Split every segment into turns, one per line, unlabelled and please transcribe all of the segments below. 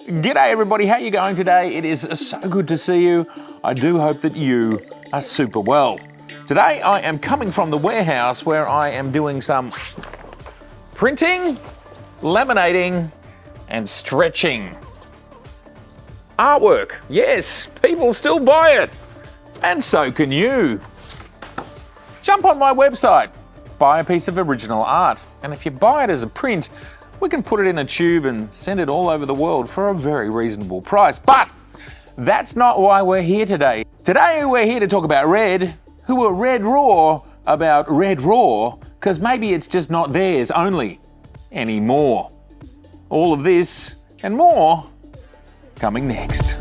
G'day everybody, how you going today? It is so good to see you. I do hope that you are super well. Today I am coming from the warehouse where I am doing some printing, laminating and stretching. Artwork, yes, people still buy it. And so can you. Jump on my website, buy a piece of original art. And if you buy it as a print, we can put it in a tube and send it all over the world for a very reasonable price. But that's not why we're here today. Today we're here to talk about RED, who are Red Raw about Red Raw, because maybe it's just not theirs only anymore. All of this and more coming next.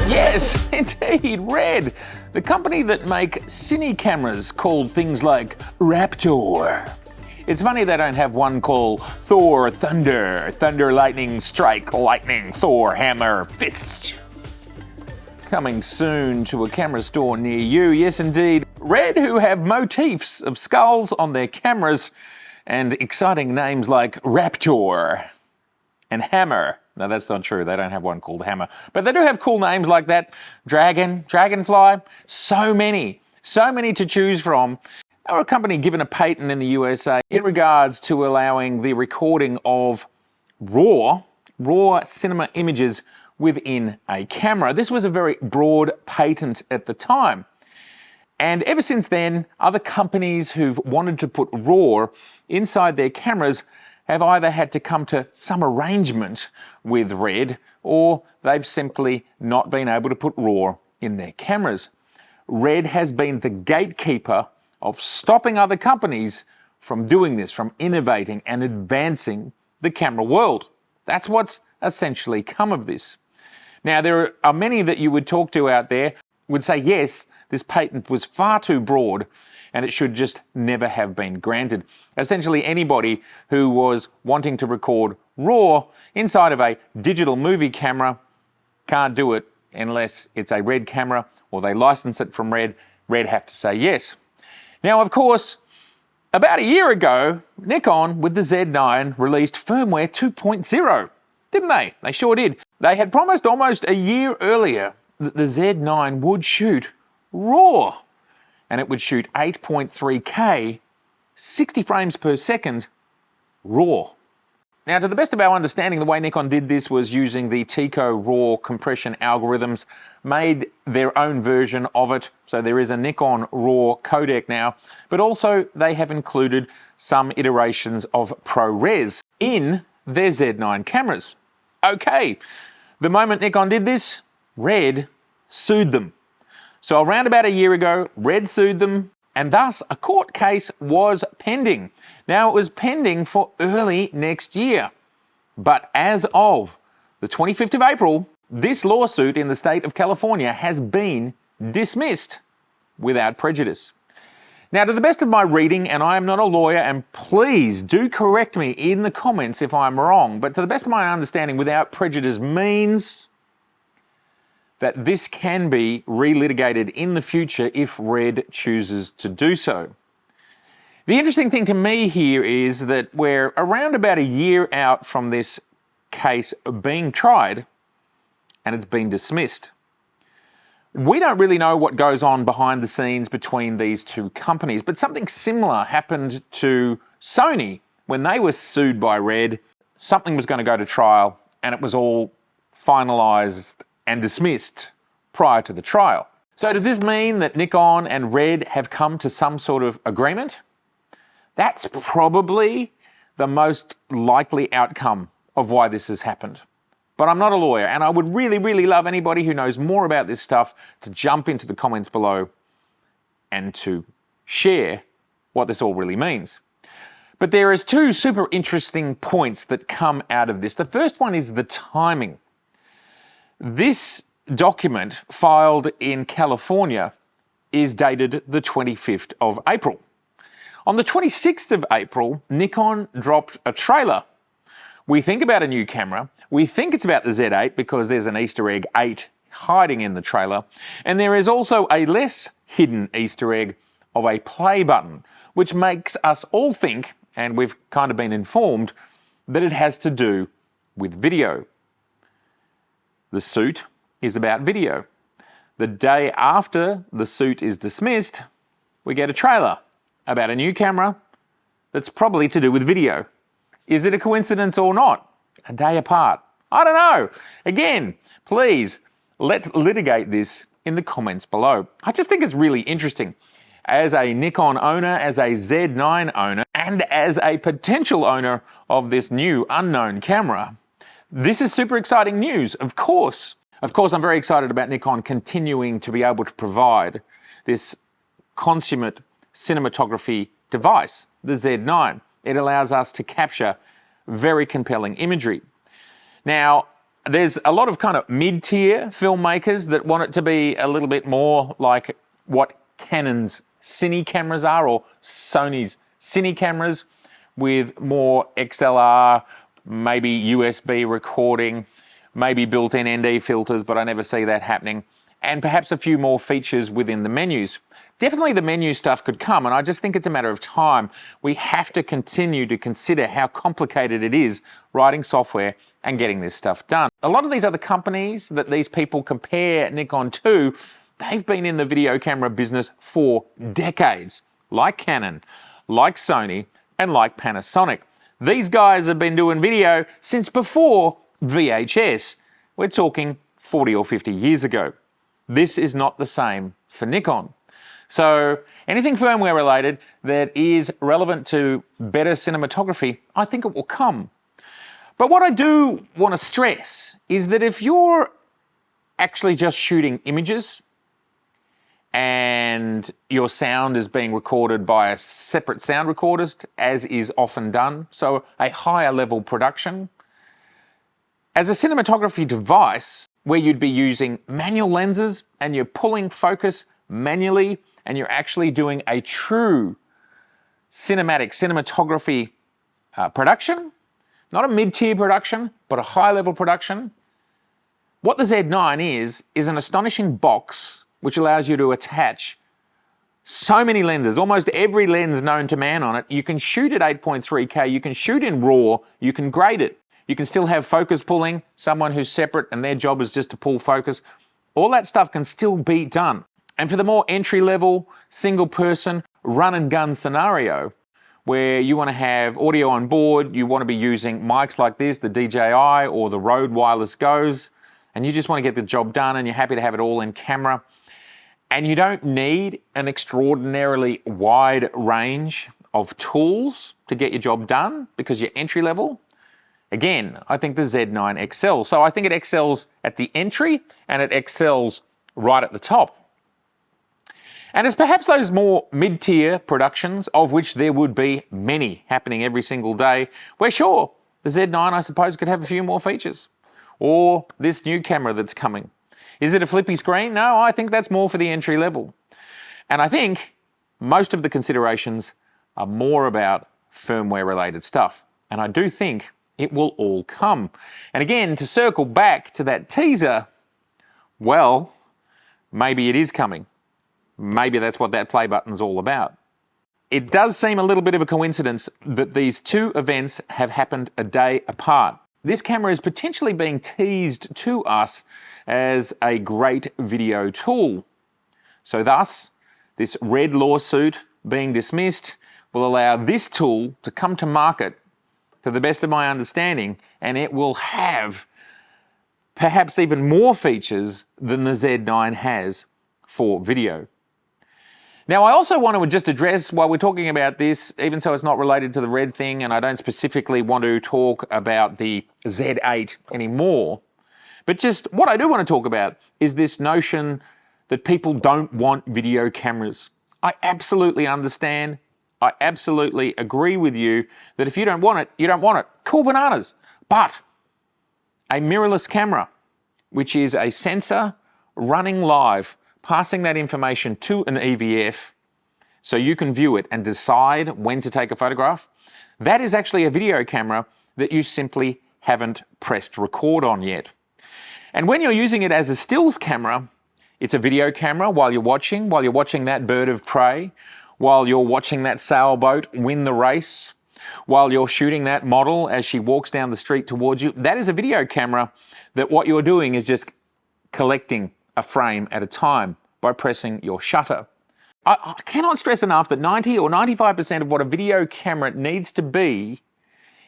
Yes, indeed, RED, the company that make cine cameras called things like Raptor. It's funny they don't have one called Thor Thunder, Thunder Lightning Strike, Lightning Thor Hammer Fist. Coming soon to a camera store near you, yes indeed. RED, who have motifs of skulls on their cameras and exciting names like Raptor and Hammer. No, that's not true. They don't have one called Hammer. But they do have cool names like that. Dragon, Dragonfly. So many to choose from. They were a company given a patent in the USA in regards to allowing the recording of raw cinema images within a camera. This was a very broad patent at the time. And ever since then, other companies who've wanted to put RAW inside their cameras have either had to come to some arrangement with RED, or they've simply not been able to put RAW in their cameras. RED has been the gatekeeper of stopping other companies from doing this, from innovating and advancing the camera world. That's what's essentially come of this. Now, there are many that you would talk to out there would say, yes, this patent was far too broad and it should just never have been granted. Essentially, anybody who was wanting to record RAW inside of a digital movie camera can't do it unless it's a RED camera or they license it from RED. RED have to say yes. Now, of course, about a year ago, Nikon with the Z9 released firmware 2.0, didn't they? They sure did. They had promised almost a year earlier that the Z9 would shoot RAW, and it would shoot 8.3K, 60 frames per second, RAW. Now, to the best of our understanding, the way Nikon did this was using the TicoRAW compression algorithms, made their own version of it. So there is a Nikon RAW codec now, but also they have included some iterations of ProRes in their Z9 cameras. Okay, the moment Nikon did this, RED sued them. So around about a year ago, RED sued them, and thus a court case was pending. Now, it was pending for early next year. But as of the 25th of April, this lawsuit in the state of California has been dismissed without prejudice. Now, to the best of my reading, and I am not a lawyer, and please do correct me in the comments if I'm wrong, but to the best of my understanding, without prejudice means that this can be relitigated in the future if RED chooses to do so. The interesting thing to me here is that we're around about a year out from this case being tried, and it's been dismissed. We don't really know what goes on behind the scenes between these two companies, but something similar happened to Sony when they were sued by RED. Something was going to go to trial, and it was all finalized and dismissed prior to the trial. So does this mean that Nikon and RED have come to some sort of agreement? That's probably the most likely outcome of why this has happened. But I'm not a lawyer, and I would really love anybody who knows more about this stuff to jump into the comments below and to share what this all really means. But there is two super interesting points that come out of this. The first one is the timing. This document filed in California is dated the 25th of April. On the 26th of April, Nikon dropped a trailer. We think about a new camera. We think it's about the Z8 because there's an Easter egg 8 hiding in the trailer. And there is also a less hidden Easter egg of a play button, which makes us all think, and we've kind of been informed, that it has to do with video. The suit is about video. The day after the suit is dismissed, we get a trailer about a new camera that's probably to do with video. Is it a coincidence or not? A day apart. I don't know. Again, please, let's litigate this in the comments below. I just think it's really interesting. As a Nikon owner, as a Z9 owner, and as a potential owner of this new unknown camera, this is super exciting news, of course. Of course, I'm very excited about Nikon continuing to be able to provide this consummate cinematography device, the Z9. It allows us to capture very compelling imagery. Now, there's a lot of kind of mid-tier filmmakers that want it to be a little bit more like what Canon's cine cameras are, or Sony's cine cameras, with more XLR, maybe USB recording, maybe built-in ND filters, but I never see that happening, and perhaps a few more features within the menus. Definitely the menu stuff could come, and I just think it's a matter of time. We have to continue to consider how complicated it is writing software and getting this stuff done. A lot of these other companies that these people compare Nikon to, they've been in the video camera business for decades, like Canon, like Sony, and like Panasonic. These guys have been doing video since before VHS. We're talking 40 or 50 years ago. This is not the same for Nikon. So anything firmware related that is relevant to better cinematography, I think it will come. But what I do want to stress is that if you're actually just shooting images and your sound is being recorded by a separate sound recordist, as is often done, so a higher level production, as a cinematography device where you'd be using manual lenses and you're pulling focus manually and you're actually doing a true cinematography production, not a mid-tier production, but a high-level production, what the Z9 is an astonishing box which allows you to attach so many lenses, almost every lens known to man on it. You can shoot at 8.3K, you can shoot in RAW, you can grade it. You can still have focus pulling, someone who's separate and their job is just to pull focus. All that stuff can still be done. And for the more entry-level, single-person, run-and-gun scenario, where you want to have audio on board, you want to be using mics like this, the DJI or the Rode Wireless Goes, and you just want to get the job done and you're happy to have it all in camera, and you don't need an extraordinarily wide range of tools to get your job done because you're entry-level, again, I think the Z9 excels. So I think it excels at the entry and it excels right at the top. And it's perhaps those more mid-tier productions, of which there would be many happening every single day, where sure, the Z9, I suppose, could have a few more features. Or this new camera that's coming. Is it a flippy screen? No, I think that's more for the entry level. And I think most of the considerations are more about firmware related stuff. And I do think it will all come. And again, to circle back to that teaser, well, maybe it is coming. Maybe that's what that play button's all about. It does seem a little bit of a coincidence that these two events have happened a day apart. This camera is potentially being teased to us as a great video tool. So thus, this RED lawsuit being dismissed will allow this tool to come to market, to the best of my understanding, and it will have perhaps even more features than the Z9 has for video. Now, I also want to just address, while we're talking about this, even so it's not related to the RED thing, and I don't specifically want to talk about the Z8 anymore, but just what I do want to talk about is this notion that people don't want video cameras. I absolutely understand. I absolutely agree with you that if you don't want it, you don't want it. Cool bananas. But a mirrorless camera, which is a sensor running live, passing that information to an EVF so you can view it and decide when to take a photograph, that is actually a video camera that you simply haven't pressed record on yet. And when you're using it as a stills camera, it's a video camera while you're watching that bird of prey, while you're watching that sailboat win the race, while you're shooting that model as she walks down the street towards you, that is a video camera that what you're doing is just collecting a frame at a time by pressing your shutter. I cannot stress enough that 90 or 95% of what a video camera needs to be,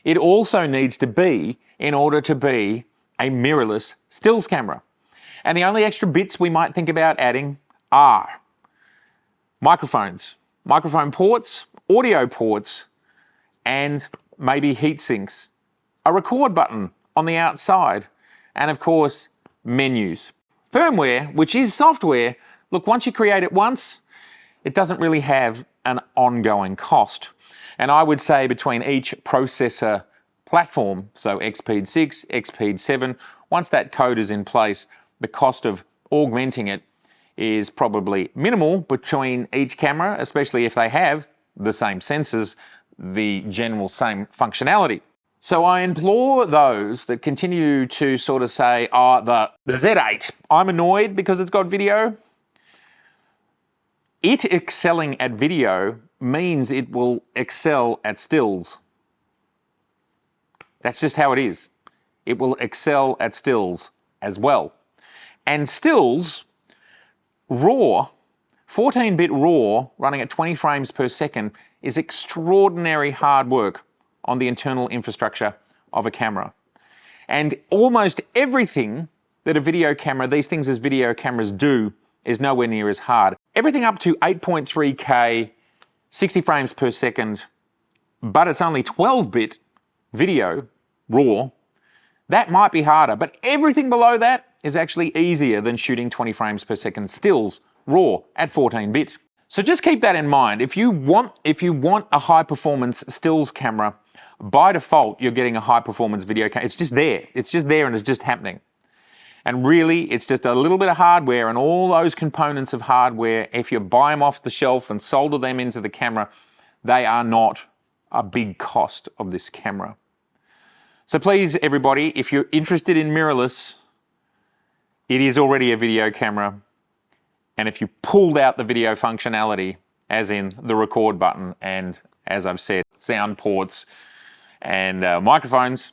it also needs to be in order to be a mirrorless stills camera. And the only extra bits we might think about adding are microphones, microphone ports, audio ports, and maybe heat sinks, a record button on the outside, and of course, menus. Firmware, which is software, look, once you create it once, it doesn't really have an ongoing cost. And I would say between each processor platform, so XPEED 6, XPEED 7, once that code is in place, the cost of augmenting it is probably minimal between each camera, especially if they have the same sensors, the general same functionality. So I implore those that continue to sort of say, oh, the Z8, I'm annoyed because it's got video. It excelling at video means it will excel at stills. That's just how it is. It will excel at stills as well. And stills, RAW, 14-bit RAW running at 20 frames per second is extraordinary hard work on the internal infrastructure of a camera. And almost everything that a video camera, these things as video cameras do, is nowhere near as hard. Everything up to 8.3K, 60 frames per second, but it's only 12-bit video, RAW, that might be harder, but everything below that is actually easier than shooting 20 frames per second stills, RAW, at 14-bit. So just keep that in mind. If you want a high-performance stills camera, by default, you're getting a high-performance video camera. It's just there. It's just there and it's just happening. And really, it's just a little bit of hardware, and all those components of hardware, if you buy them off the shelf and solder them into the camera, they are not a big cost of this camera. So please, everybody, if you're interested in mirrorless, it is already a video camera. And if you pulled out the video functionality, as in the record button and, as I've said, sound ports and microphones,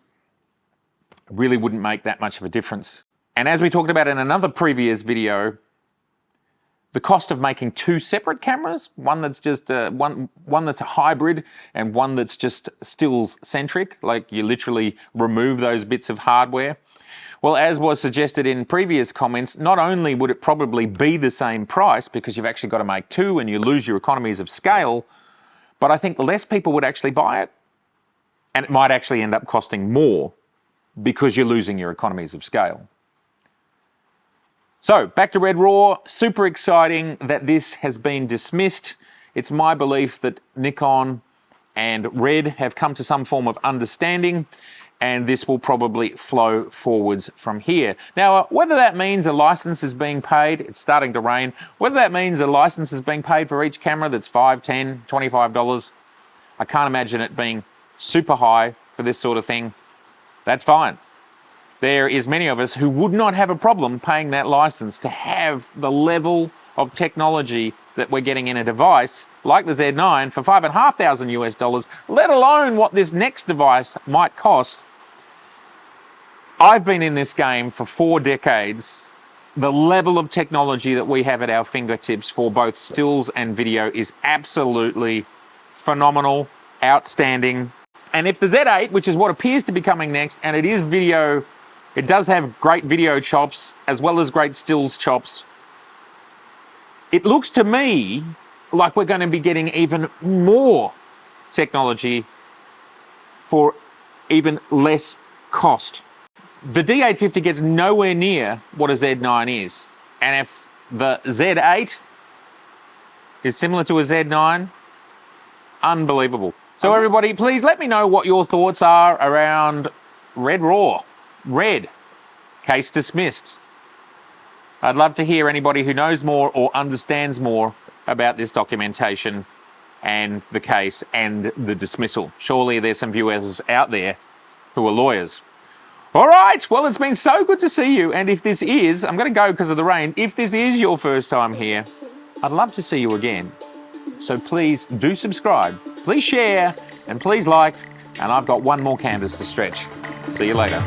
it really wouldn't make that much of a difference. And as we talked about in another previous video, the cost of making two separate cameras, one that's just one that's a hybrid and one that's just stills centric, like you literally remove those bits of hardware. Well, as was suggested in previous comments, not only would it probably be the same price because you've actually got to make two and you lose your economies of scale, but I think less people would actually buy it, and it might actually end up costing more because you're losing your economies of scale. So back to Red Raw, super exciting that this has been dismissed. It's my belief that Nikon and RED have come to some form of understanding, and this will probably flow forwards from here. Now, whether that means a license is being paid, it's starting to rain, whether that means a license is being paid for each camera that's $5, $10, $25, I can't imagine it being super high for this sort of thing. That's fine. There is many of us who would not have a problem paying that license to have the level of technology that we're getting in a device like the Z9 for $5,500 US, let alone what this next device might cost. I've been in this game for 4 decades. The level of technology that we have at our fingertips for both stills and video is absolutely phenomenal, outstanding. And if the Z8, which is what appears to be coming next, and it is video, it does have great video chops as well as great stills chops, it looks to me like we're going to be getting even more technology for even less cost. The D850 gets nowhere near what a Z9 is. And if the Z8 is similar to a Z9, unbelievable. So everybody, please let me know what your thoughts are around Red Raw, RED, case dismissed. I'd love to hear anybody who knows more or understands more about this documentation and the case and the dismissal. Surely there's some viewers out there who are lawyers. All right, well, it's been so good to see you. And if this is, I'm going to go because of the rain, if this is your first time here, I'd love to see you again. So please do subscribe Please share and please like, and I've got one more canvas to stretch. See you later.